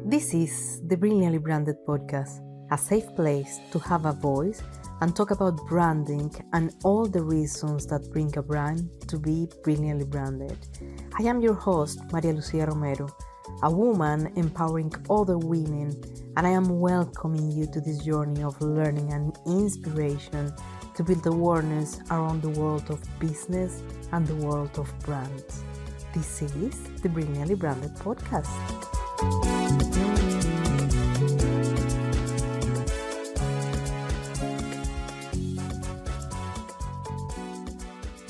This is the Brilliantly Branded podcast, a safe place to have a voice and talk about branding and all the reasons that bring a brand to be brilliantly branded. I am your host, Maria Lucia Romero, a woman empowering other women, and I am welcoming you to this journey of learning and inspiration to build awareness around the world of business and the world of brands. This is the Brilliantly Branded podcast.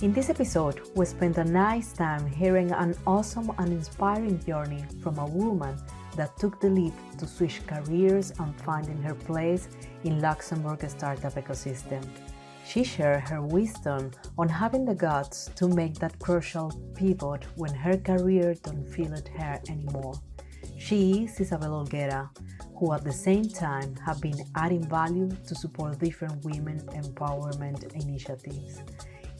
In this episode, we spent a nice time hearing an awesome and inspiring journey from a woman that took the leap to switch careers and finding her place in Luxembourg startup ecosystem. She shared her wisdom on having the guts to make that crucial pivot when her career don't feel at her anymore. She is Isabel Holguera, who at the same time have been adding value to support different women empowerment initiatives.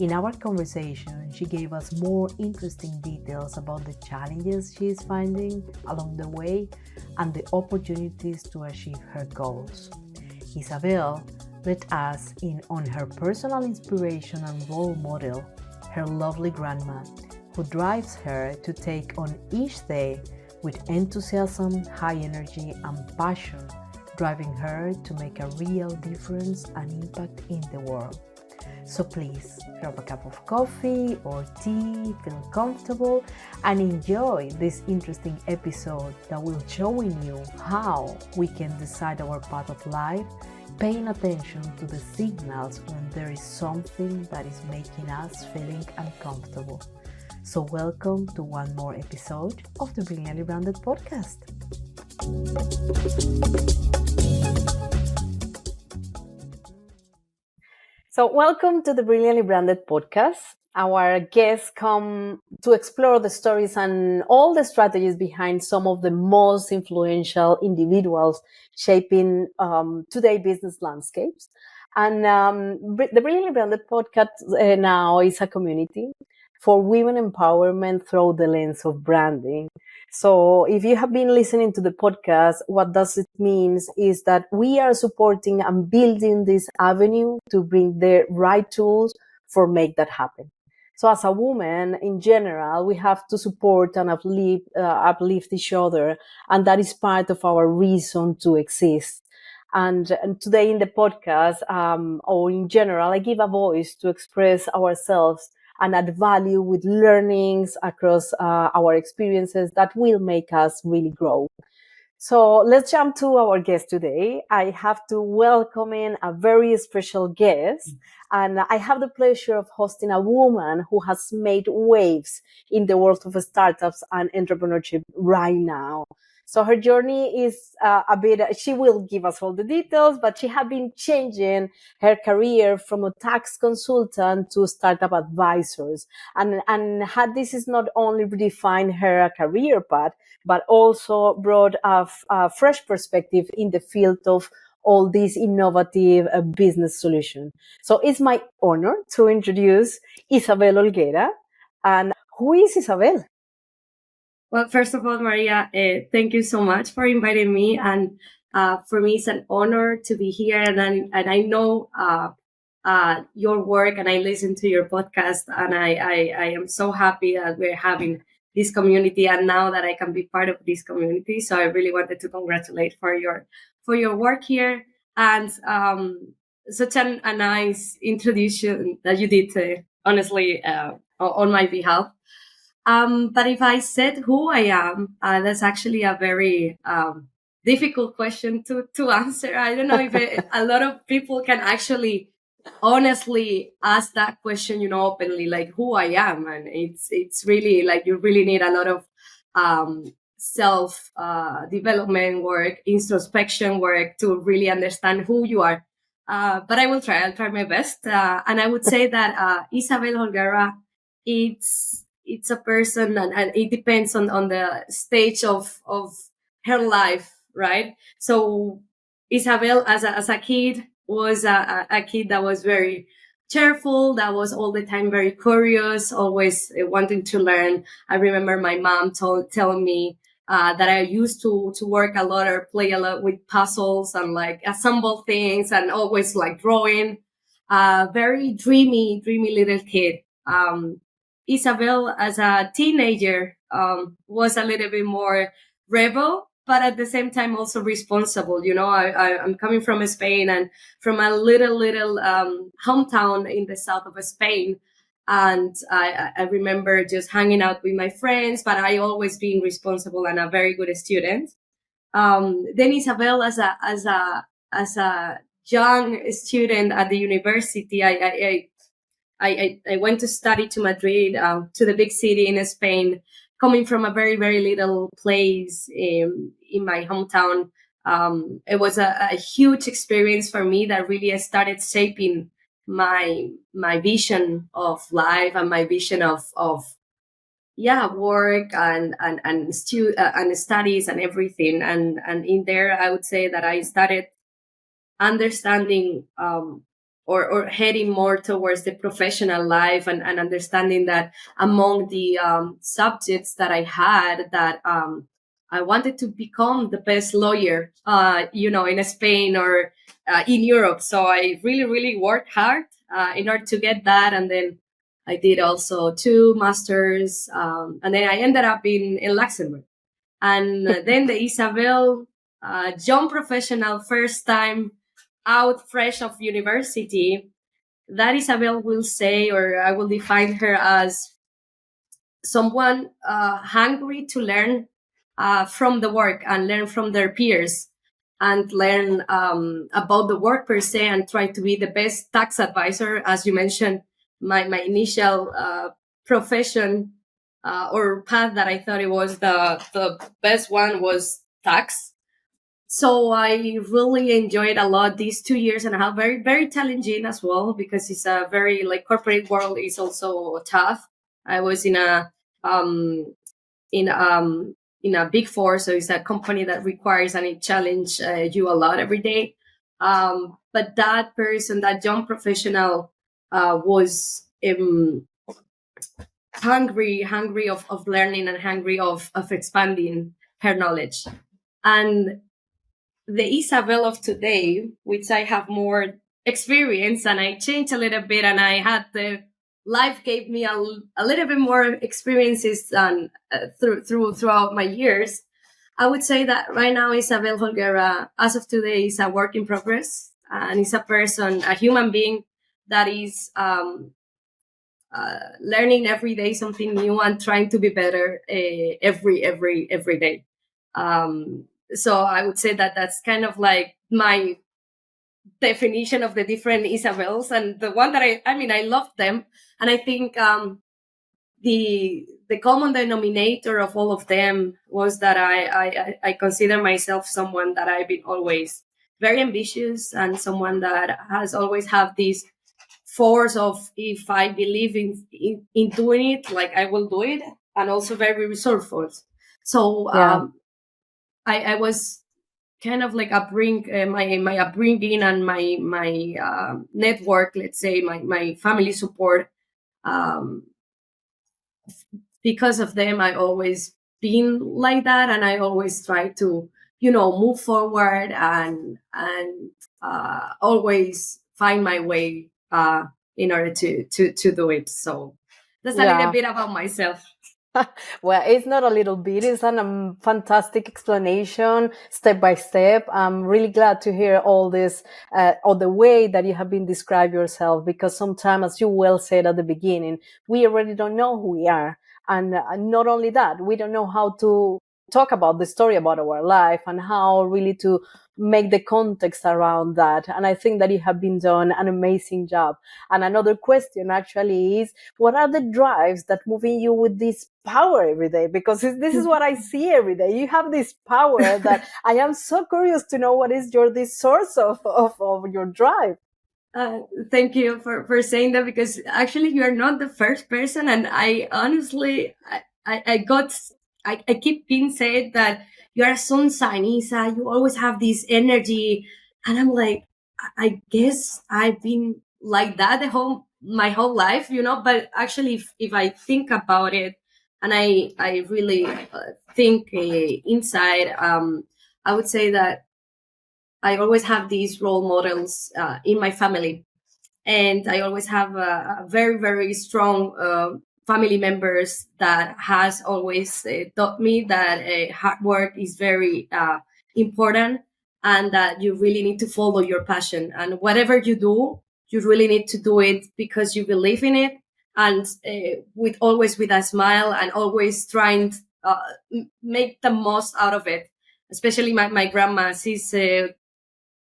In our conversation, she gave us more interesting details about the challenges she is finding along the way and the opportunities to achieve her goals. Isabel let us in on her personal inspiration and role model, her lovely grandma, who drives her to take on each day with enthusiasm, high energy, and passion, driving her to make a real difference and impact in the world. So please grab a cup of coffee or tea, feel comfortable, and enjoy this interesting episode that will show you how we can decide our path of life, paying attention to the signals when there is something that is making us feeling uncomfortable. So welcome to one more episode of the Brilliantly Branded podcast. So welcome to the Brilliantly Branded podcast. Our guests come to explore the stories and all the strategies behind some of the most influential individuals shaping today's business landscapes. And the Brilliantly Branded podcast now is a community for women empowerment through the lens of branding. So if you have been listening to the podcast, what does it mean is that we are supporting and building this avenue to bring the right tools for make that happen. So as a woman in general, we have to support and uplift each other. And that is part of our reason to exist. And today in the podcast, or in general, I give a voice to express ourselves and add value with learnings across our experiences that will make us really grow. So let's jump to our guest today. I have to welcome in a very special guest, and I have the pleasure of hosting a woman who has made waves in the world of startups and entrepreneurship right now. So her journey is she will give us all the details, but she has been changing her career from a tax consultant to startup advisors. And this is not only redefined her career path, but also brought a fresh perspective in the field of all these innovative business solutions. So it's my honor to introduce Isabel Holguera. And who is Isabel? Well, first of all, Maria, thank you so much for inviting me. And for me, it's an honor to be here. And I know your work, and I listen to your podcast. And I am so happy that we're having this community, and now that I can be part of this community. So I really wanted to congratulate for your work here, and such a nice introduction that you did, honestly, on my behalf. But if I said who I am, that's actually a very difficult question to answer. I don't know if a lot of people can actually honestly ask that question, openly, like who I am. And it's really like you really need a lot of self development work, introspection work to really understand who you are. But I'll try my best. And I would say that Isabel Holguera, it's a person, and it depends on the stage of her life, right? So Isabel, as a kid, was a kid that was very cheerful, that was all the time very curious, always wanting to learn. I remember my mom telling me that I used to work a lot or play a lot with puzzles and like assemble things and always like drawing. Very dreamy little kid. Isabel, as a teenager, was a little bit more rebel, but at the same time also responsible. You know, I'm coming from Spain and from a little hometown in the south of Spain. And I remember just hanging out with my friends, but I always being responsible and a very good student. Then Isabel, as a young student at the university, I went to study to Madrid, to the big city in Spain, coming from a very little place in my hometown. It was a huge experience for me that really started shaping my vision of life and my vision of work and studies and everything. And in there, I would say that I started understanding or heading more towards the professional life and understanding that among the subjects that I had, that I wanted to become the best lawyer, in Spain or in Europe. So I really worked hard in order to get that. And then I did also 2 masters. And then I ended up in Luxembourg. And then the Isabel, young professional, first time out fresh of university, that Isabel will say, or I will define her as someone hungry to learn from the work and learn from their peers and learn about the work per se and try to be the best tax advisor. As you mentioned, my initial profession or path that I thought it was the best one was tax. So I really enjoyed a lot these 2 years and a half. Very challenging as well, because it's a very like corporate world is also tough. I was um in in a big four, so it's a company that requires and it challenge you a lot every day. But that person, that young professional, was hungry of learning and hungry of expanding her knowledge. And the Isabel of today, which I have more experience and I changed a little bit, and I had the life gave me a little bit more experiences than throughout my years. I would say that right now Isabel Holguera, as of today, is a work in progress and is a person, a human being that is learning every day something new and trying to be better every day. So I would say that that's kind of like my definition of the different Isabels, and the one that I love them, and I think the common denominator of all of them was that I consider myself someone that I've been always very ambitious and someone that has always have this force of, if I believe in doing it, like I will do it, and also very resourceful. So Yeah. I was kind of like my upbringing and my network, let's say my family support. Um, because of them, I always been like that, and I always try to move forward and always find my way in order to do it. So that's a little Yeah. bit about myself. Well, it's not a little bit, it's a fantastic explanation, step by step. I'm really glad to hear all this, or the way that you have been described yourself, because sometimes, as you well said at the beginning, we already don't know who we are. And not only that, we don't know how to talk about the story about our life and how really to make the context around that. And I think that you have been done an amazing job. And another question actually is, what are the drives that moving you with this power every day? Because this is what I see every day. You have this power that I am so curious to know what is this source of your drive. Thank you for saying that, because actually you are not the first person, and I honestly I keep being said that you are a sun sign, Isa. You always have this energy, and I'm like, I guess I've been like that my whole life, but actually if I think about it, and I really think inside, I would say that I always have these role models in my family, and I always have a very, very strong family members that has always taught me that hard work is very important, and that you really need to follow your passion, and whatever you do, you really need to do it because you believe in it, and with always with a smile, and always trying to make the most out of it. Especially my grandma, she's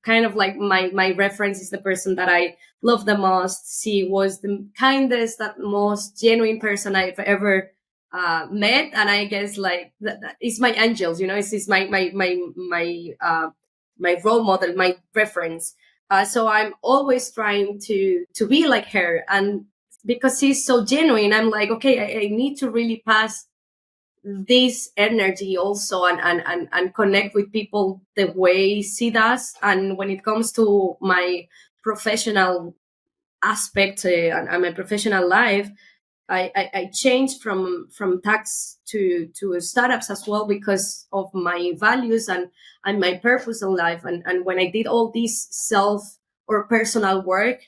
kind of like my reference, is the person that I love the most. She was the kindest, that most genuine person I've ever met, and I guess like it's my angels. It's my role model, my reference. So I'm always trying to be like her, and because she's so genuine, I'm like, okay, I need to really pass this energy also, and connect with people the way she does. And when it comes to my professional aspect and my professional life, I changed from tax to startups as well, because of my values and my purpose in life. And when I did all this self or personal work,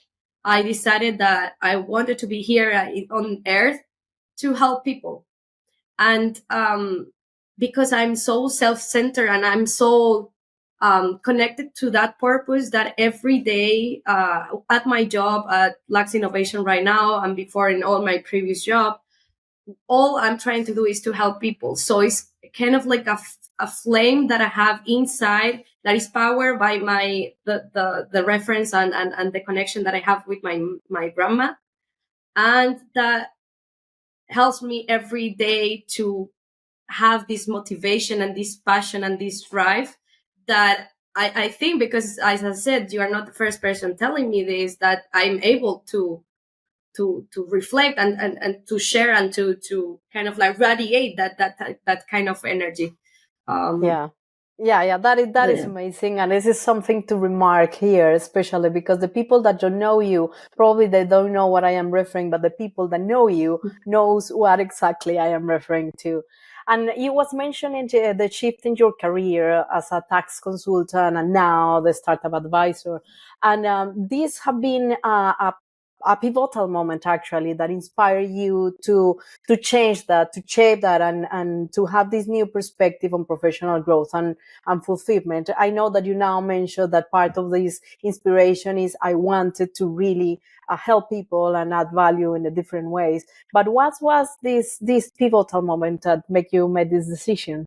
I decided that I wanted to be here on earth to help people. And because I'm so self-centered, and I'm so connected to that purpose, that every day at my job at Lux Innovation right now, and before in all my previous job, all I'm trying to do is to help people. So it's kind of like a flame that I have inside, that is powered by the reference and the connection that I have with my grandma, and that helps me every day to have this motivation and this passion and this drive, that I think, because as I said, you are not the first person telling me this, that I'm able to reflect and to share, and to kind of like radiate that kind of energy. Yeah. Yeah, that is Yeah. amazing, and this is something to remark here, especially because the people that don't know you, probably they don't know what I am referring, but the people that know you knows what exactly I am referring to. And you was mentioning the shift in your career as a tax consultant, and now the startup advisor, and these have been a pivotal moment actually that inspired you to change that, to shape that, and to have this new perspective on professional growth and fulfillment. I know that you now mentioned that part of this inspiration is I wanted to really help people and add value in the different ways. But what was this pivotal moment that make you make this decision?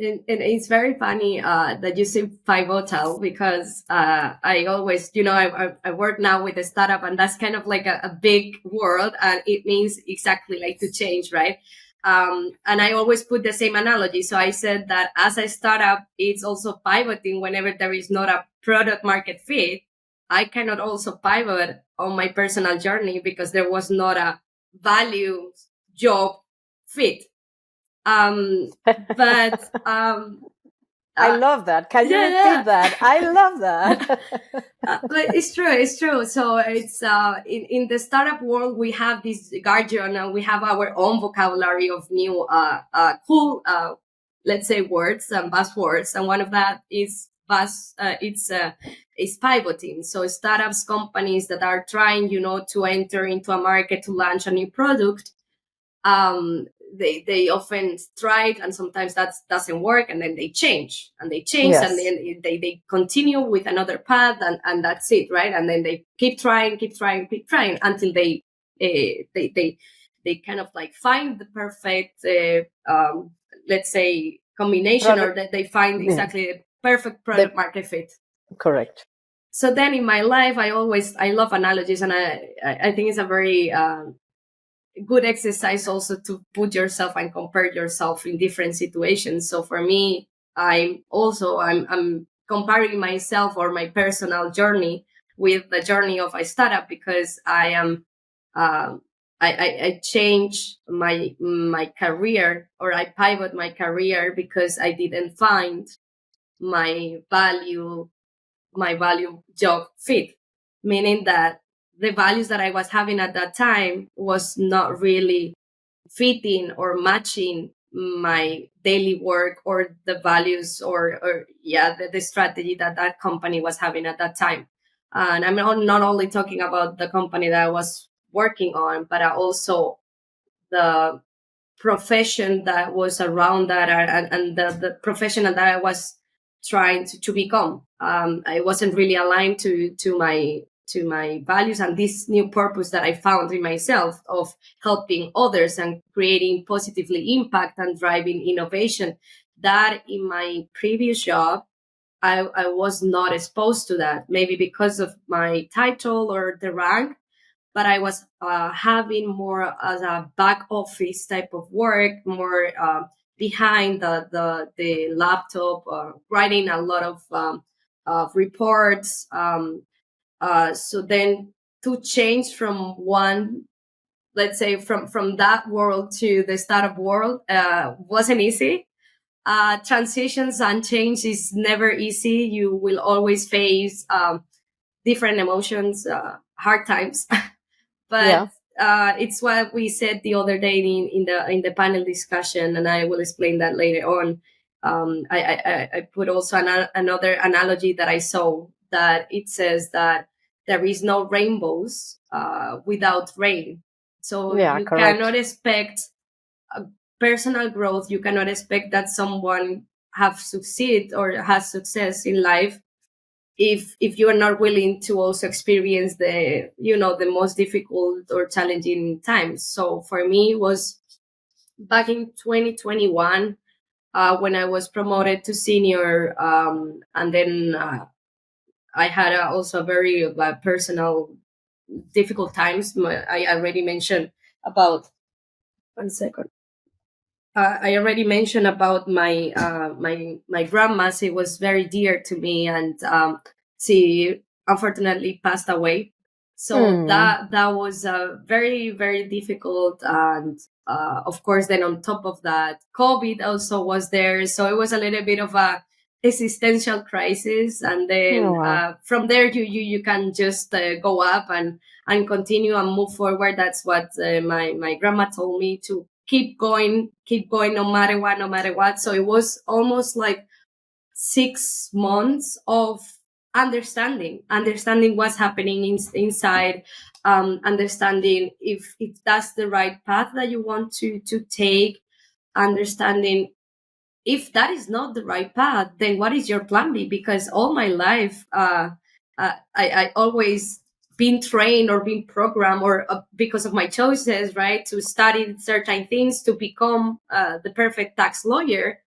And it's very funny that you say pivotal, because I always, I work now with a startup, and that's kind of like a big word, and it means exactly like to change, right? And I always put the same analogy. So I said that as a startup, it's also pivoting whenever there is not a product market fit. I cannot also pivot on my personal journey because there was not a value job fit. But I love that. Can you yeah. repeat that? I love that. But it's true. It's true. So it's in the startup world, we have this jargon, and we have our own vocabulary of new cool let's say words and buzzwords, and one of that is is pivoting. So startups, companies that are trying, to enter into a market, to launch a new product, um, they often try it, and sometimes that doesn't work, and then they change and they change, and Yes. then they continue with another path, and that's it, right? And then they keep trying, until they kind of like find the perfect let's say combination, or Product. that they find Yeah. exactly the perfect The, product market fit. correct. So then in my life, I love analogies, and I think it's a very good exercise also to put yourself and compare yourself in different situations. So for me, I'm comparing myself or my personal journey with the journey of a startup, because I am um, I change my career, or I pivot my career, because I didn't find my value job fit, meaning that the values that I was having at that time was not really fitting or matching my daily work or the values or the strategy that that company was having at that time. And I'm not only talking about the company that I was working on, but also the profession that was around that, and the professional that I was trying to become. I wasn't really aligned to my values and this new purpose that I found in myself of helping others and creating positively impact and driving innovation. That in my previous job, I was not exposed to that, maybe because of my title or the rank, but I was having more as a back office type of work, more behind the laptop, writing a lot of reports. So then to change from one, let's say from that world to the startup world, wasn't easy. Transitions and change is never easy. You will always face different emotions, hard times. But Yeah. it's what we said the other day in the panel discussion, and I will explain that later on. I put also another analogy that I saw, that it says that there is no rainbows without rain. So Yeah, you cannot correct. expect personal growth. You cannot expect that someone have succeed or has success in life if you are not willing to also experience the most difficult or challenging times. So for me, it was back in 2021 when I was promoted to senior, and then I had also very personal difficult times. I already mentioned about, 1 second. I already mentioned about my grandma. She was very dear to me, and she unfortunately passed away. So Hmm. that was very very difficult, and of course, then on top of that, COVID also was there. So it was a little bit of a existential crisis, and Oh, then wow. from there you can just go up and continue and move forward. That's what my grandma told me, to keep going no matter what, no matter what. So it was almost like 6 months of understanding what's happening inside, understanding if that's the right path that you want to take, understanding if that is not the right path, then what is your plan B? Because all my life, I always been trained or been programmed, or because of my choices, right, to study certain things to become the perfect tax lawyer.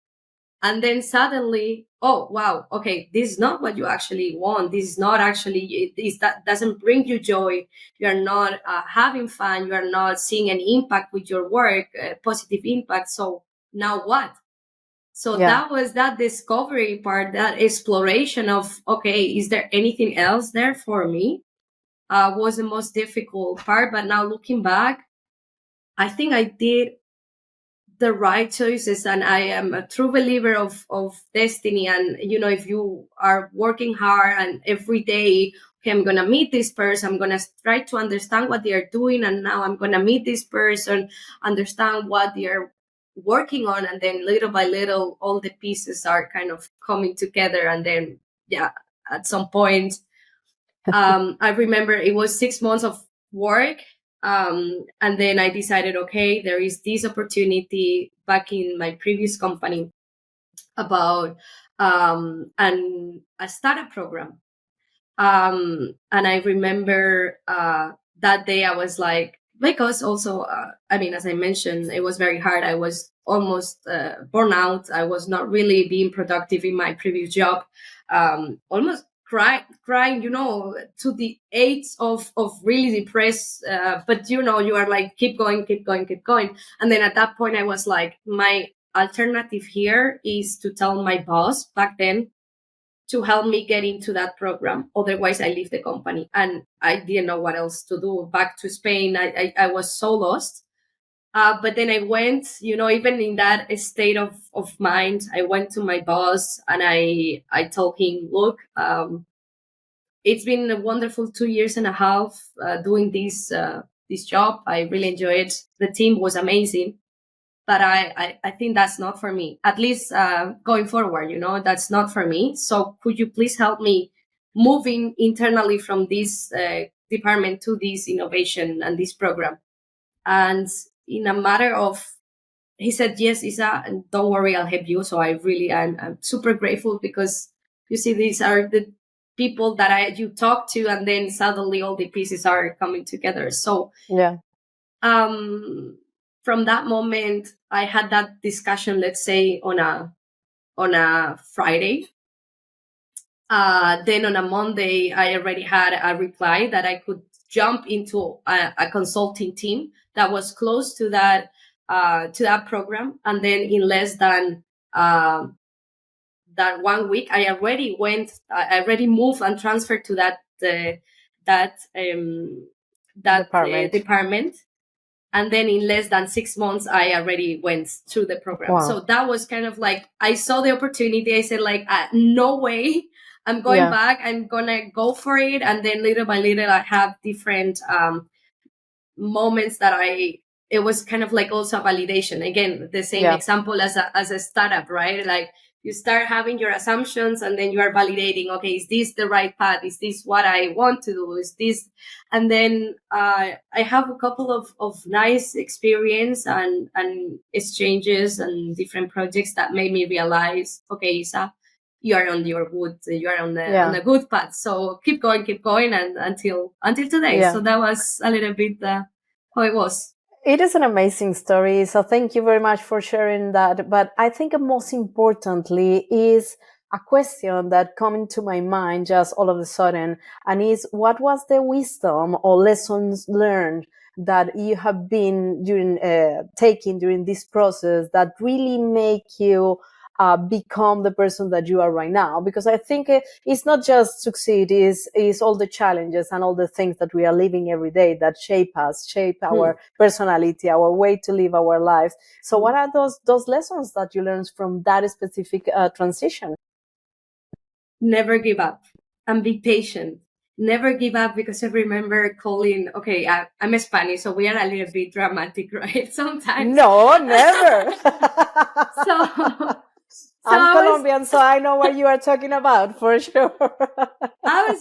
And then suddenly, oh wow, okay, this is not what you actually want. This is not actually, that doesn't bring you joy. You are not having fun. You are not seeing an impact with your work, positive impact. So now what? So Yeah. that was that discovery part, that exploration of, okay, is there anything else there for me? Was the most difficult part. But now looking back, I think I did the right choices, and I am a true believer of destiny. And if you are working hard and every day, okay, I'm gonna meet this person, I'm gonna try to understand what they are doing, and now I'm gonna meet this person, understand what they are working on, and then little by little all the pieces are kind of coming together. And then, yeah, at some point, I remember it was 6 months of work. And then I decided, okay, there is this opportunity back in my previous company about a startup program. And I remember that day I was like, because also, I mean, as I mentioned, it was very hard. I was almost burnt out. I was not really being productive in my previous job. Almost crying, to the age of really depressed. But you are like, keep going, keep going, keep going. And then at that point, I was like, my alternative here is to tell my boss back then to help me get into that program. Otherwise, I leave the company. And I didn't know what else to do. Back to Spain, I was so lost. But then I went, even in that state of mind, I went to my boss and I told him, look, it's been a wonderful 2 years and a half doing this job. I really enjoyed it. The team was amazing, but I think that's not for me. At least going forward, that's not for me. So could you please help me moving internally from this department to this innovation and this program? And in a matter of, he said, yes, Isa, and don't worry, I'll help you. So I'm super grateful, because you see, these are the people that you talk to, and then suddenly all the pieces are coming together. So Yeah. From that moment, I had that discussion, let's say on a Friday. Then on a Monday, I already had a reply that I could jump into a consulting team that was close to that program. And then in less than that 1 week, I already moved and transferred to that department. And then in less than 6 months, I already went through the program. Wow. So that was kind of like, I saw the opportunity. I said, like, no way, I'm going back. I'm going to go for it. And then little by little, I have different moments that it was kind of like also a validation. Again, the same example as a startup, right? Like, you start having your assumptions, and then you are validating, okay, is this the right path? Is this what I want to do? Is this? And then I have a couple of nice experience and exchanges and different projects that made me realize, okay, Isa, you are on the good path. So keep going, and until today. Yeah. So that was a little bit how it was. It is an amazing story. So thank you very much for sharing that. But I think most importantly is a question that come into my mind just all of a sudden, and is, what was the wisdom or lessons learned that you have been taking during this process that really make you become the person that you are right now? Because I think it's not just succeed, is all the challenges and all the things that we are living every day that shape us, shape our personality, our way to live our lives. So what are those lessons that you learned from that specific transition? Never give up and be patient. Never give up, because I remember calling, okay, I'm Spanish, so we are a little bit dramatic, right? Sometimes. No, never. So I'm Colombian, so I know what you are talking about for sure.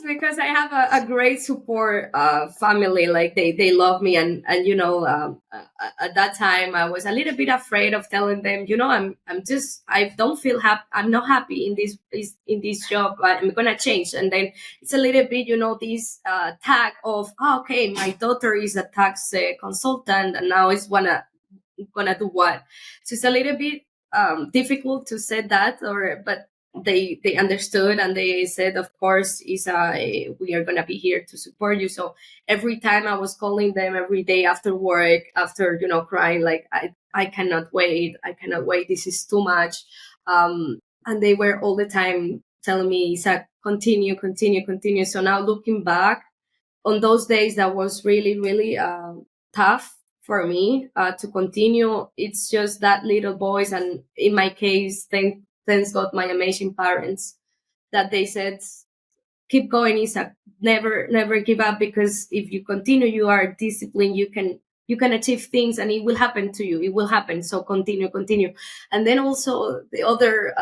Because I have a great support family. Like they love me, and at that time I was a little bit afraid of telling them, I don't feel happy. I'm not happy in this job. I'm gonna change. And then it's a little bit, this tag of, okay, my daughter is a tax consultant, and now is gonna do what? So it's a little bit difficult to say that, but they understood, and they said, of course, Isa, we are going to be here to support you. So every time I was calling them every day after work, after crying, like, I cannot wait, this is too much, and they were all the time telling me, Isa, continue. So now looking back on those days, that was really, really tough for me to continue. It's just that little voice, and in my case, thanks God, my amazing parents, that they said, keep going, Isa, never give up, because if you continue, you are disciplined, you can achieve things, and it will happen to you. It will happen. So continue. And then also the other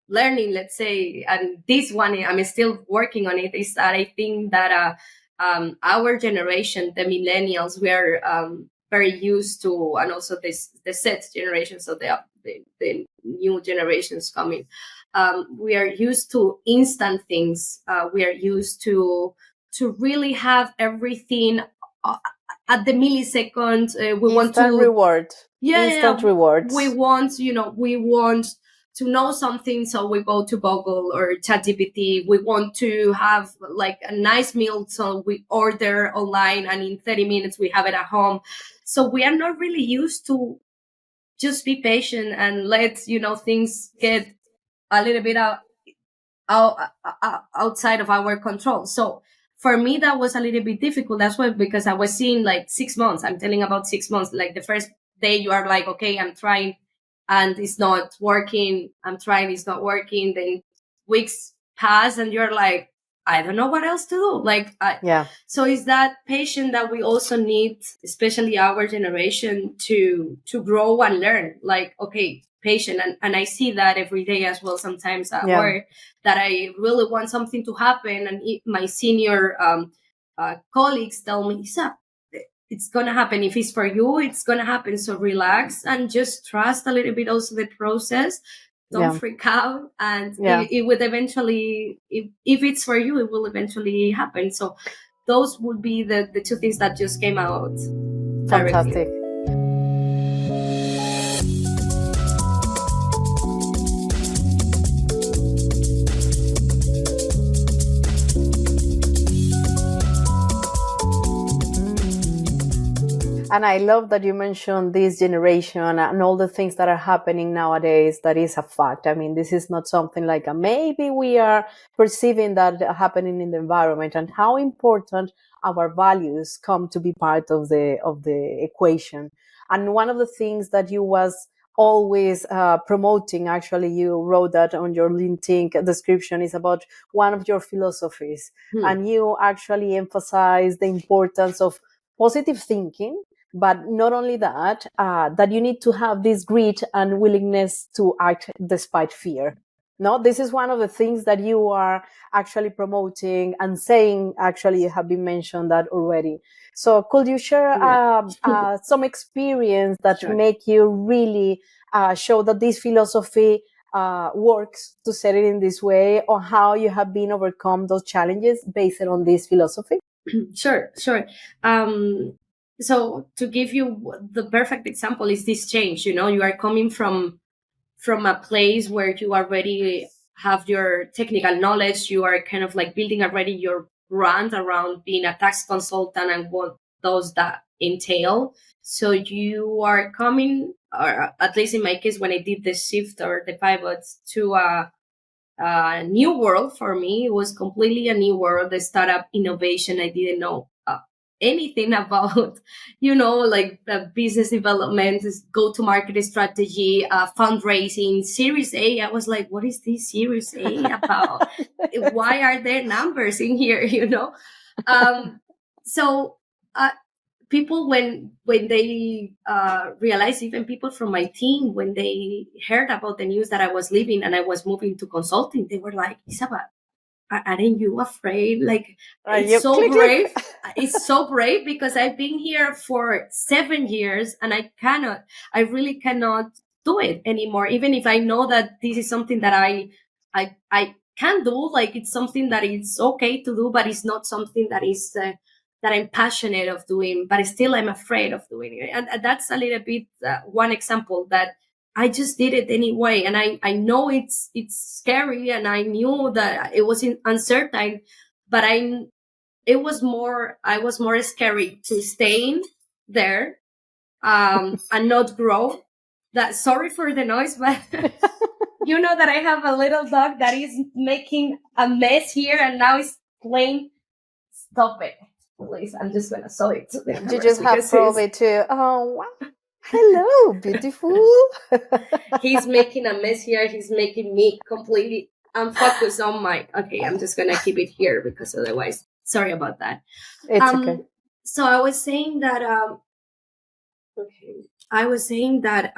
learning, let's say, and this one I'm still working on it, is that I think that our generation, the millennials, we are very used to, and also the Z generation, so the new generations coming, we are used to instant things. We are used to really have everything at the millisecond. We want to reward. Instant rewards. We want to know something, so we go to Google or ChatGPT. We want to have like a nice meal, so we order online, and in 30 minutes we have it at home. So we are not really used to just be patient and let things get a little bit outside of our control. So for me, that was a little bit difficult. That's why, because I was seeing like 6 months. I'm telling about 6 months. Like the first day, you are like, okay, I'm trying, and it's not working. I'm trying, it's not working. Then weeks pass and you're like, I don't know what else to do. Like, so it's that patience that we also need, especially our generation, to grow and learn. Like, okay, patient. And I see that every day as well, sometimes at work, that I really want something to happen. And my senior colleagues tell me, it's going to happen. If it's for you, it's going to happen. So relax and just trust a little bit also the process. Don't freak out. And it would eventually, if it's for you, it will eventually happen. So those would be the two things that just came out. Fantastic. Directly. And I love that you mentioned this generation and all the things that are happening nowadays. That is a fact. I mean, this is not something like maybe we are perceiving that happening in the environment, and how important our values come to be part of the equation. And one of the things that you was always promoting, actually, you wrote that on your LinkedIn description, is about one of your philosophies. And you actually emphasize the importance of positive thinking. But not only that, that you need to have this grit and willingness to act despite fear. No, this is one of the things that you are actually promoting and saying. Actually, you have been mentioned that already. So could you share some experience that make you really show that this philosophy works, to set it in this way, or how you have been overcome those challenges based on this philosophy? Sure. So to give you the perfect example is this change. You are coming from a place where you already have your technical knowledge. You are kind of like building already your brand around being a tax consultant and what does that entail. So you are coming, or at least in my case, when I did the shift or the pivots to a new world for me. It was completely a new world, the startup innovation. I didn't know anything about, like business development, go-to-market strategy, fundraising, Series A. I was like, what is this Series A about? Why are there numbers in here, So people, when they realized, even people from my team, when they heard about the news that I was leaving and I was moving to consulting, they were like, Isabel, aren't you afraid? Like, it's so brave. It's so brave, because I've been here for 7 years and I really cannot do it anymore. Even if I know that this is something that I can do, like it's something that is okay to do, but it's not something that is that I'm passionate of doing, but still I'm afraid of doing it. And that's a little bit one example that I just did it anyway. And I know it's scary, and I knew that it was uncertain, but I was more scary to stay there and not grow. Sorry for the noise, but you know that I have a little dog that is making a mess here, and now it's playing. Stop it, please. I'm just gonna show it to them. You just have probably to. Oh, wow. Hello, beautiful. He's making a mess here. He's making me completely unfocused on my. Okay, I'm just gonna keep it here, because otherwise, sorry about that. It's okay. So I was saying that. I was saying that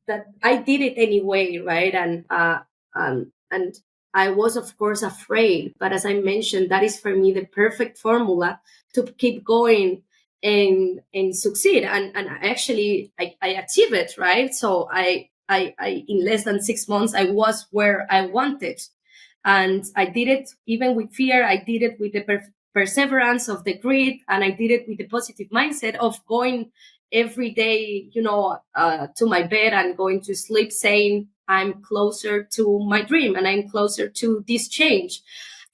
that I did it anyway, right? And I was, of course, afraid. But as I mentioned, that is for me the perfect formula to keep going and succeed. And actually, I achieved it, right? So I in less than 6 months, I was where I wanted. And I did it even with fear. I did it with the perseverance of the grit. And I did it with the positive mindset of going every day, to my bed and going to sleep saying, I'm closer to my dream and I'm closer to this change.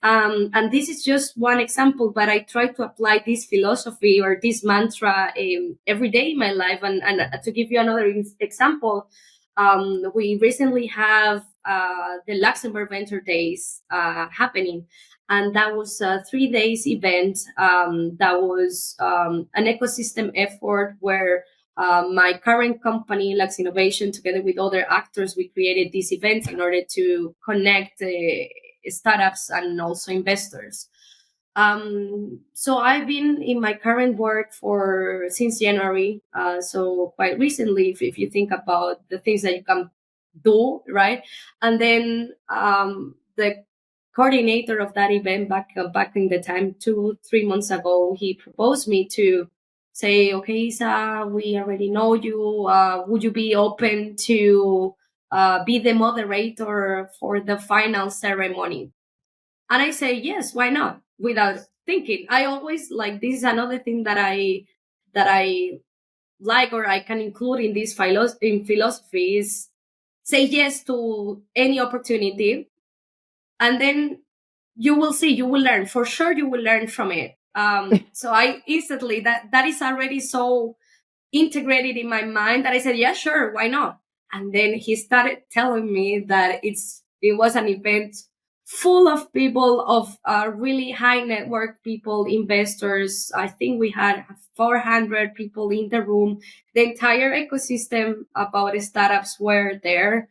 And this is just one example, but I try to apply this philosophy or this mantra every day in my life. And to give you another example, we recently have the Luxembourg Ventor days happening. And that was a 3 days event. That was an ecosystem effort where my current company, Lux Innovation, together with other actors, we created this event in order to connect startups and also investors. So I've been in my current work for since January. So quite recently, if you think about the things that you can do, right? And then the coordinator of that event back in the time 2-3 months ago, he proposed me to say, okay, Isa, we already know you. Would you be open to be the moderator for the final ceremony? And I say, yes, why not? Without thinking. I always like, this is another thing that I like, or I can include in this in philosophy, is say yes to any opportunity, and then you will see, you will learn. For sure, you will learn from it. So I instantly, that is already so integrated in my mind that I said, yeah, sure, why not? And then he started telling me that it was an event full of people, of really high network people, investors. I think we had 400 people in the room. The entire ecosystem about startups were there.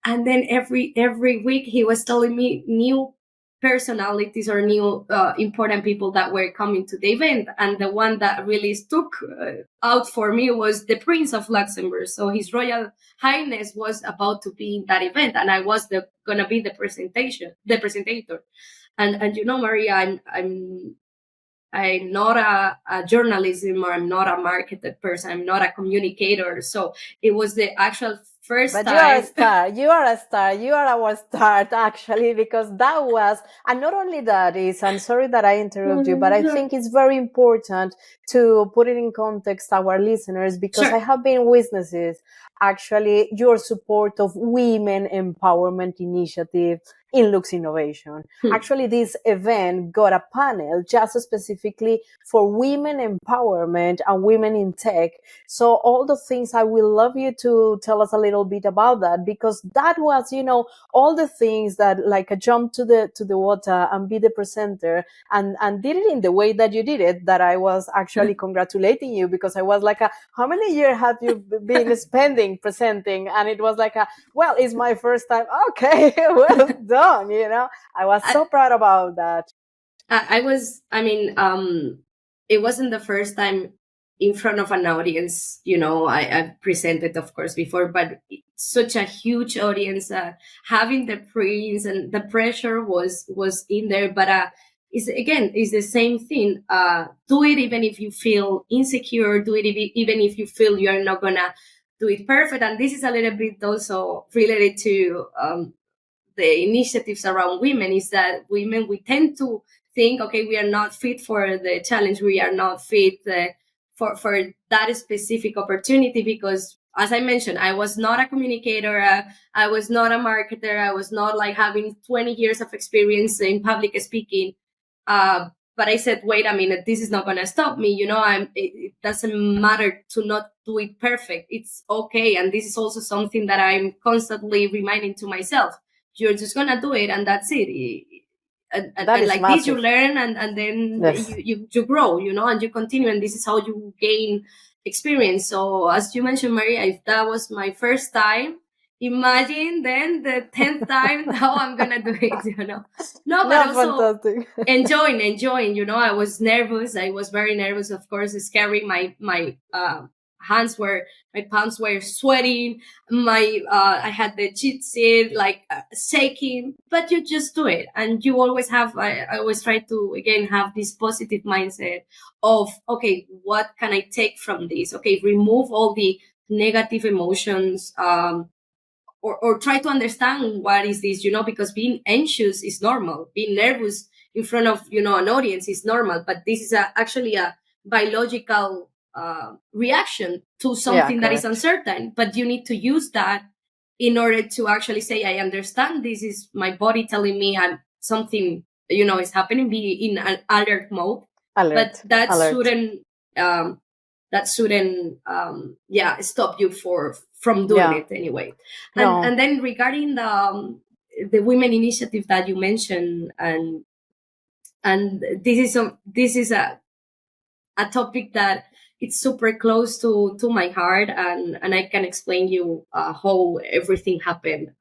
And then every week he was telling me new personalities or new important people that were coming to the event, and the one that really stuck out for me was the Prince of Luxembourg. So His Royal Highness was about to be in that event, and I was gonna be the presentator. And you know, Maria, I'm not a journalism, or I'm not a marketed person. I'm not a communicator. So it was the actual first but time. you are a star. You are a star. You are our star, actually, because that was, and not only that is, I'm sorry that I interrupt you, but I think it's very important to put it in context, our listeners, because Sure. I have been witnesses, actually, your support of women empowerment initiative in Lux Innovation. Actually, this event got a panel just specifically for women empowerment and women in tech. So all the things, I will love you to tell us a little bit about that, because that was, all the things that, like, a jump to the water and be the presenter, and did it in the way that you did it, that I was actually congratulating you, because I was like, how many years have you been spending presenting? And it was like, well, it's my first time. Okay, well done. I was so proud about that. It wasn't the first time in front of an audience. I've presented, of course, before, but such a huge audience, having the prints, and the pressure was in there. But it's the same thing. Do it even if you feel insecure. Do it even if you feel you're not gonna do it perfect. And this is a little bit also related to the initiatives around women, is that women, we tend to think, okay, we are not fit for the challenge. We are not fit for that specific opportunity, because, as I mentioned, I was not a communicator. I was not a marketer. I was not like having 20 years of experience in public speaking. But I said, wait a minute, this is not going to stop me. It doesn't matter to not do it perfect. It's okay. And this is also something that I'm constantly reminding to myself. You're just going to do it, and that's it. And like massive. This, you learn, and then yes. you grow, and you continue. And this is how you gain experience. So as you mentioned, Maria, if that was my first time, imagine then the 10th time how I'm gonna do it. No, but also enjoying. I was nervous. I was very nervous, of course. Scary. My palms were sweating. I had the cheat sheet like shaking. But you just do it, and you always have. I always try to again have this positive mindset of, okay, what can I take from this? Okay, remove all the negative emotions. Or try to understand what is this, because being anxious is normal. Being nervous in front of, an audience is normal. But this is actually a biological reaction to something that is uncertain. But you need to use that in order to actually say, I understand, this is my body telling me something, is happening, be in an alert mode. But that shouldn't stop you from doing it anyway. And then regarding the women initiative that you mentioned, and this is a topic that it's super close to my heart, and I can explain you how everything happened.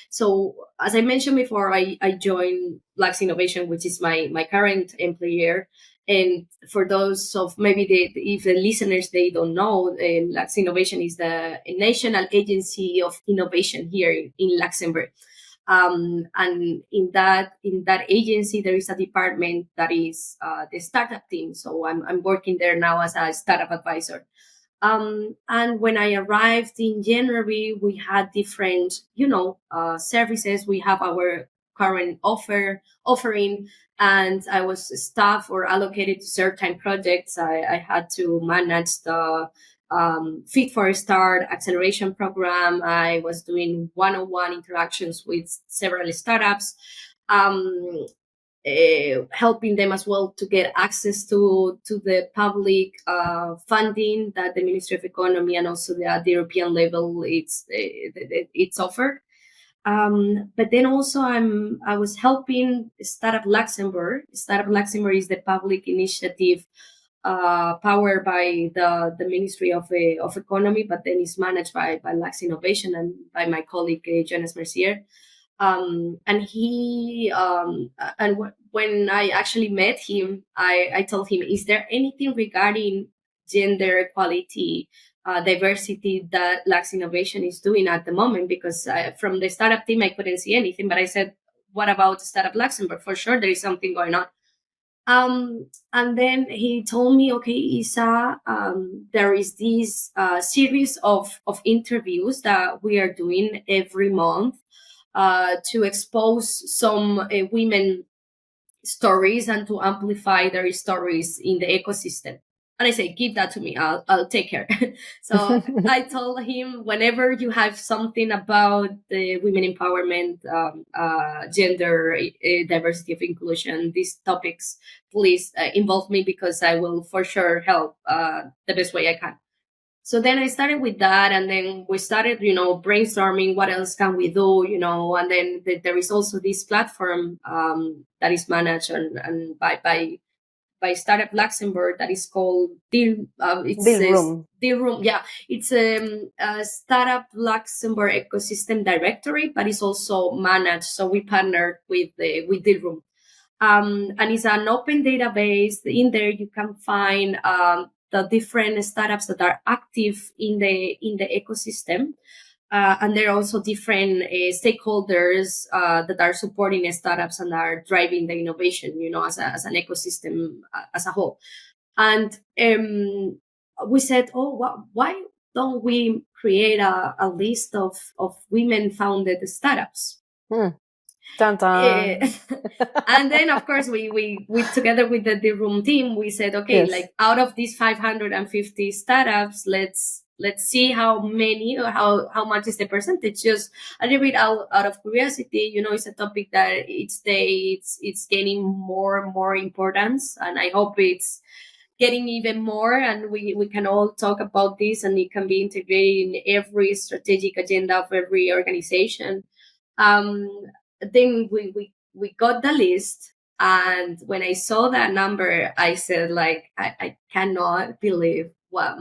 So as I mentioned before, I joined Lux Innovation, which is my current employer. And for those of maybe if the listeners, they don't know, Lux Innovation is the national agency of innovation here in Luxembourg. And in that agency, there is a department that is the startup team. So I'm working there now as a startup advisor. And when I arrived in January, we had different, services. We have our current offering, and I was staff or allocated to certain projects. I had to manage the Fit for a Start acceleration program. I was doing one-on-one interactions with several startups. Helping them as well to get access to the public funding that the Ministry of Economy and also at the European level it's offered. But then also I was helping Startup Luxembourg. Startup Luxembourg is the public initiative powered by the Ministry of Economy, but then is managed by Lux Innovation and by my colleague Jonas Mercier. And he and when I actually met him, I told him, is there anything regarding gender equality, diversity that Lux Innovation is doing at the moment? Because from the startup team, I couldn't see anything. But I said, what about Startup Luxembourg? For sure, there is something going on. And then he told me, okay, Isa, there is this series of interviews that we are doing every month to expose some women stories and to amplify their stories in the ecosystem. And I say, give that to me. I'll take care. So I told him, whenever you have something about the women empowerment, gender, diversity of inclusion, these topics, please involve me, because I will for sure help the best way I can. So then I started with that, and then we started, brainstorming what else can we do, and then there is also this platform that is managed and by Startup Luxembourg that is called Deal. Deal Room. Deal Room, yeah. It's a Startup Luxembourg ecosystem directory, but it's also managed. So we partnered with Deal Room. And it's an open database. In there, you can find the different startups that are active in the ecosystem. And there are also different stakeholders that are supporting startups and are driving the innovation, as an ecosystem as a whole. And we said, why don't we create a list of women-founded startups? Dun, dun. And then, of course, we together with the room team, we said, okay, Yes. like out of these 550 startups, let's see how many or how much is the percentage. Just a little bit out of curiosity, it's a topic that it's gaining more and more importance, and I hope it's getting even more, and we can all talk about this, and it can be integrated in every strategic agenda of every organization. Then we got the list, and when I saw that number, I said, like, I cannot believe what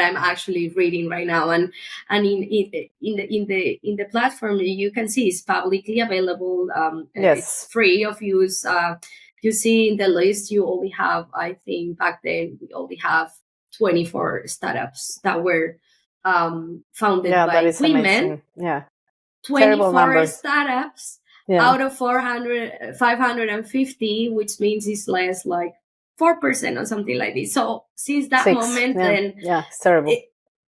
I'm actually reading right now. And in the platform, you can see it's publicly available. Yes. It's free of use. You see in the list, you only have, I think back then, we only have 24 startups that were founded by women. Amazing. Yeah. 24 startups out of 550, which means it's less like 4% or something like this. So since that moment, then it's terrible.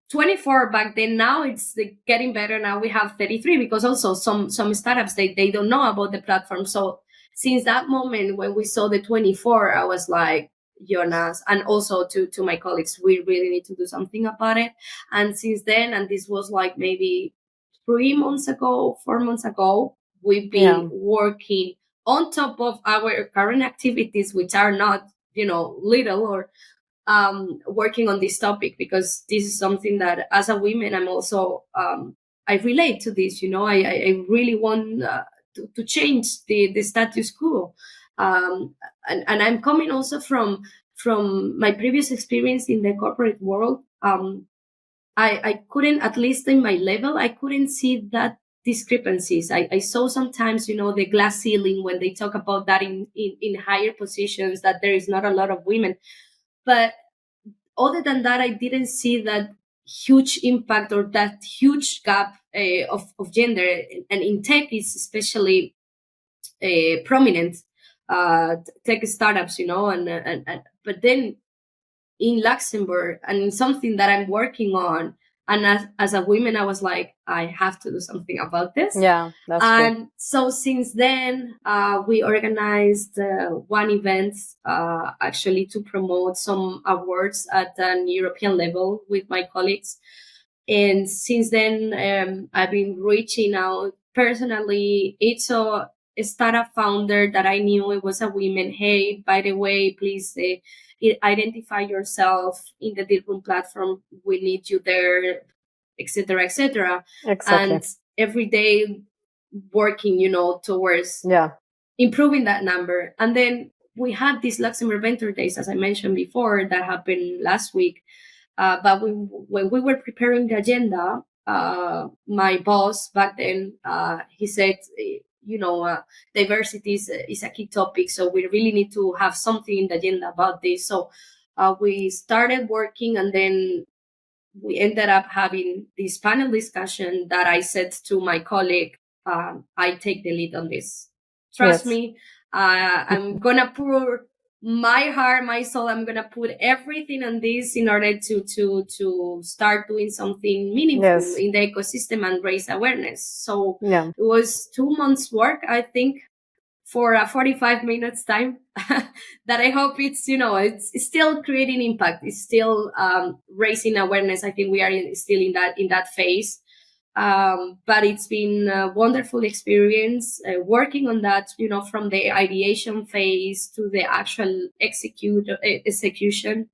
24 back then. Now it's getting better. Now we have 33, because also some startups, they don't know about the platform. So since that moment when we saw the 24, I was like, Jonas, and also to my colleagues, we really need to do something about it. And since then, and this was like maybe 4 months ago, we've been working on top of our current activities, which are not, little, or working on this topic, because this is something that as a woman, I'm also, I relate to this, I really want to change the status quo. And I'm coming also from from my previous experience in the corporate world, I couldn't, at least in my level, I couldn't see that discrepancies. I saw sometimes, the glass ceiling when they talk about that in higher positions, that there is not a lot of women. But other than that, I didn't see that huge impact or that huge gap of gender. And in tech is especially prominent, tech startups, and but then in Luxembourg, and something that I'm working on. And as a woman, I was like, I have to do something about this. Yeah, that's and true. so since then, we organized one event, actually to promote some awards at an European level with my colleagues. And since then, I've been reaching out personally. It's a startup founder that I knew it was a woman. Hey, by the way, please identify yourself in the Deal Room platform. We need you there, etc., etc. Exactly. And every day working, towards Yeah. improving that number. And then we had these Luxembourg Ventor days, as I mentioned before, that happened last week. But when we were preparing the agenda, my boss back then, he said, diversity is a key topic, so we really need to have something in the agenda about this. So we started working, and then we ended up having this panel discussion that I said to my colleague, I take the lead on this. Trust Yes. me, I'm gonna pour my heart, my soul. I'm gonna put everything on this in order to start doing something meaningful Yes. in the ecosystem and raise awareness. So Yeah. it was 2 months work, I think, for a 45 minutes time that I hope it's still creating impact. It's still raising awareness. I think we are still in that phase. But it's been a wonderful experience working on that, from the ideation phase to the actual execution.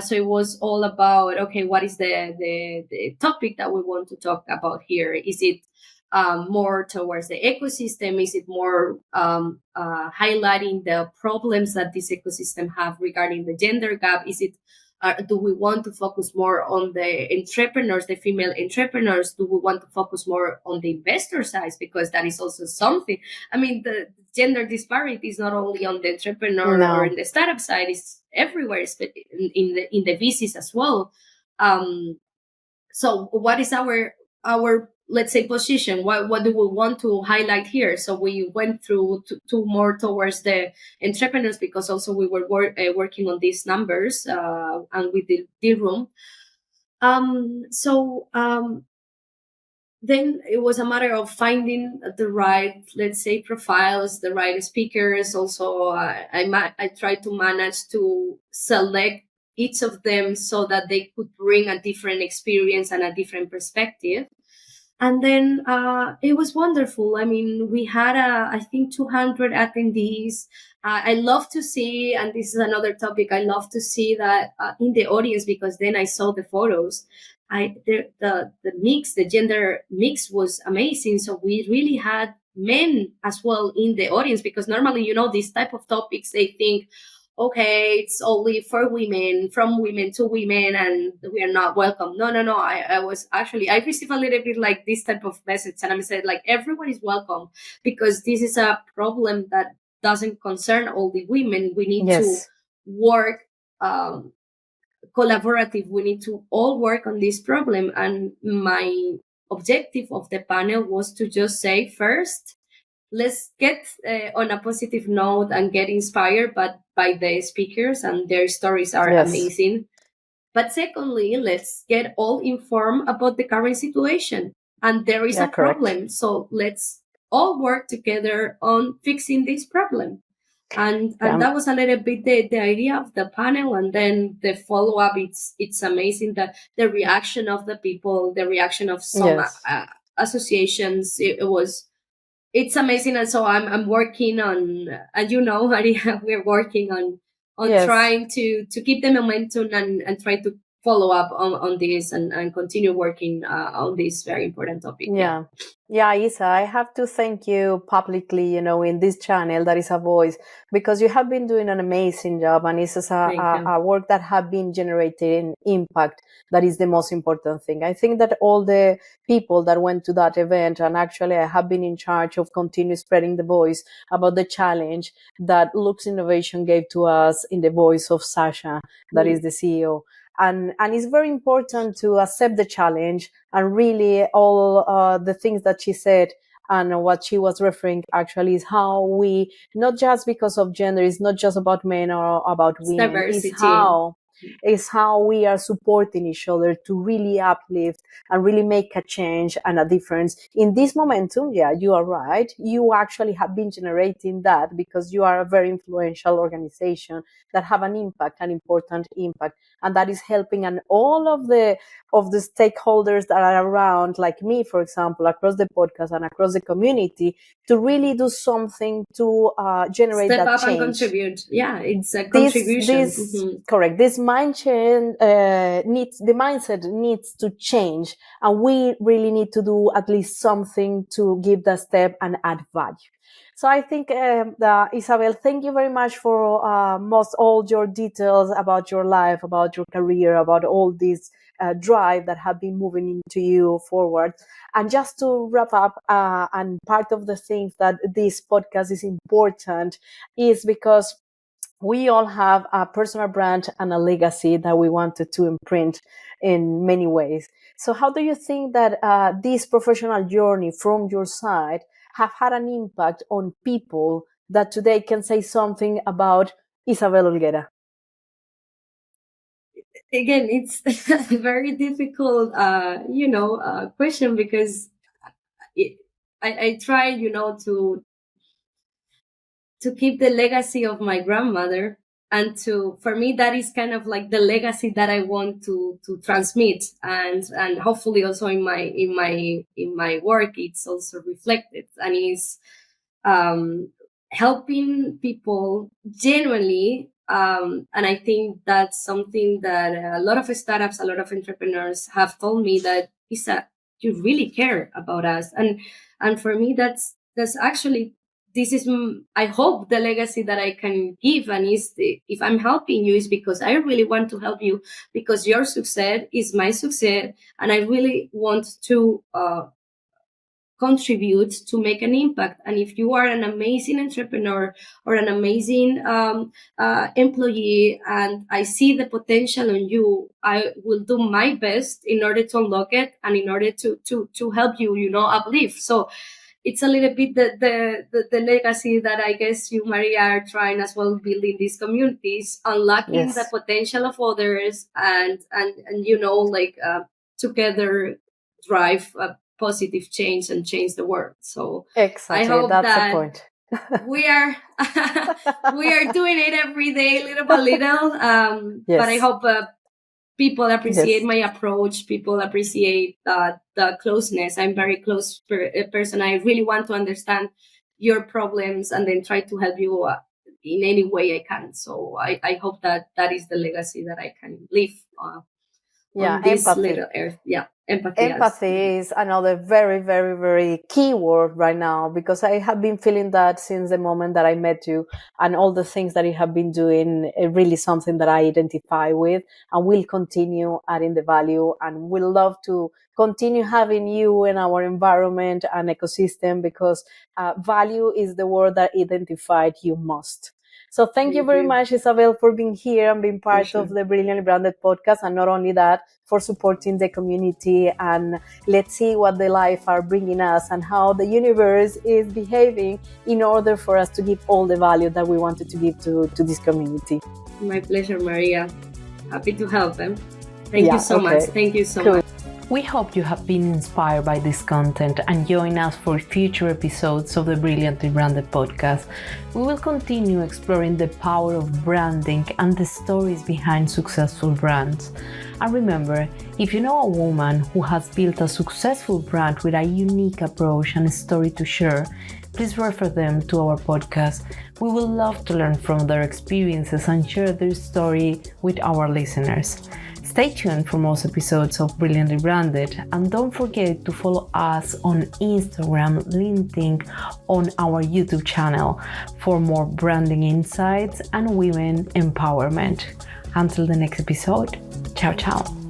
So it was all about, okay, what is the topic that we want to talk about here? Is it more towards the ecosystem? Is it more highlighting the problems that this ecosystem have regarding the gender gap? Is it do we want to focus more on the entrepreneurs, the female entrepreneurs? Do we want to focus more on the investor side? Because that is also something. I mean, the gender disparity is not only on the entrepreneur or in the startup side; it's everywhere, in the VCs as well. So, what is our let's say position? What do we want to highlight here? So we went through to more towards the entrepreneurs, because also we were working on these numbers and with the room. Then it was a matter of finding the right, let's say, profiles, the right speakers. Also, I tried to manage to select each of them so that they could bring a different experience and a different perspective. And then it was wonderful. I mean, we had, I think, 200 attendees. I love to see, and this is another topic, I love to see that in the audience, because then I saw the photos. The mix, the gender mix was amazing. So we really had men as well in the audience, because normally, these type of topics, they think, okay, it's only for women, from women to women, and we are not welcome. No. I was actually, I received a little bit like this type of message, and I said, like, everyone is welcome, because this is a problem that doesn't concern all the women. We need to work collaborative. We need to all work on this problem. And my objective of the panel was to just say, first, let's get on a positive note and get inspired by the speakers, and their stories are amazing. But secondly, let's get all informed about the current situation. And there is a problem. So let's all work together on fixing this problem. And that was a little bit the idea of the panel. And then the follow-up, it's amazing that the reaction of the people, the reaction of some associations, it's amazing. And so I'm working on, and Maria, we're working on trying to keep the momentum and try to follow up on this and continue working on this very important topic. Yeah, Isa, I have to thank you publicly, in this channel that is a voice, because you have been doing an amazing job, and it's a work that have been generating impact. That is the most important thing. I think that all the people that went to that event, and actually I have been in charge of continue spreading the voice about the challenge that Lux Innovation gave to us in the voice of Sasha, that is the CEO. And it's very important to accept the challenge, and really all the things that she said and what she was referring actually is how we, not just because of gender, it's not just about men or about women, diversity. It's how we are supporting each other to really uplift and really make a change and a difference. In this momentum, yeah, you are right. You actually have been generating that because you are a very influential organization that have an important impact, and that is helping, and all of the stakeholders that are around, like me, for example, across the podcast and across the community, to really do something to generate step that up change and contribute. Yeah, it's a contribution. Correct. This mindset the mindset needs to change, and we really need to do at least something to give that step and add value. So I think, Isabel, thank you very much for most all your details about your life, about your career, about all this drive that have been moving into you forward. And just to wrap up, and part of the things that this podcast is important is because we all have a personal brand and a legacy that we wanted to imprint in many ways. So how do you think that this professional journey from your side have had an impact on people that today can say something about Isabel Holguera? Again, it's a very difficult, question, because I try, to keep the legacy of my grandmother, and for me that is kind of like the legacy that I want to transmit, and hopefully also in my work it's also reflected, and is helping people genuinely. And I think that's something that a lot of startups, a lot of entrepreneurs have told me, that Isa, you really care about us, and for me that's actually, this is, I hope, the legacy that I can give. And if I'm helping you, is because I really want to help you, because your success is my success, and I really want to contribute to make an impact. And if you are an amazing entrepreneur or an amazing employee, and I see the potential in you, I will do my best in order to unlock it, and in order to help you, uplift. So it's a little bit the legacy that I guess you, Maria, are trying as well, building these communities, unlocking the potential of others, and together drive a positive change and change the world. So exactly, I hope that's that the point. we are doing it every day, little by little. But I hope people appreciate my approach. People appreciate the closeness. I'm very close person. I really want to understand your problems and then try to help you in any way I can. So I hope that is the legacy that I can leave on this little earth. Yeah. Empathy is another very, very, very key word right now, because I have been feeling that since the moment that I met you, and all the things that you have been doing, really something that I identify with, and will continue adding the value, and will love to continue having you in our environment and ecosystem, because value is the word that identified you most. So thank you very much, Isabel, for being here and being part of the Brilliantly Branded podcast. And not only that, for supporting the community. And let's see what the life are bringing us and how the universe is behaving in order for us to give all the value that we wanted to give to this community. My pleasure, Maria. Happy to help them. Thank you so much. Thank you so much. We hope you have been inspired by this content and join us for future episodes of the Brilliantly Branded podcast. We will continue exploring the power of branding and the stories behind successful brands. And remember, if you know a woman who has built a successful brand with a unique approach and a story to share, please refer them to our podcast. We would love to learn from their experiences and share their story with our listeners. Stay tuned for more episodes of Brilliantly Branded, and don't forget to follow us on Instagram, LinkedIn, on our YouTube channel for more branding insights and women empowerment. Until the next episode, ciao ciao.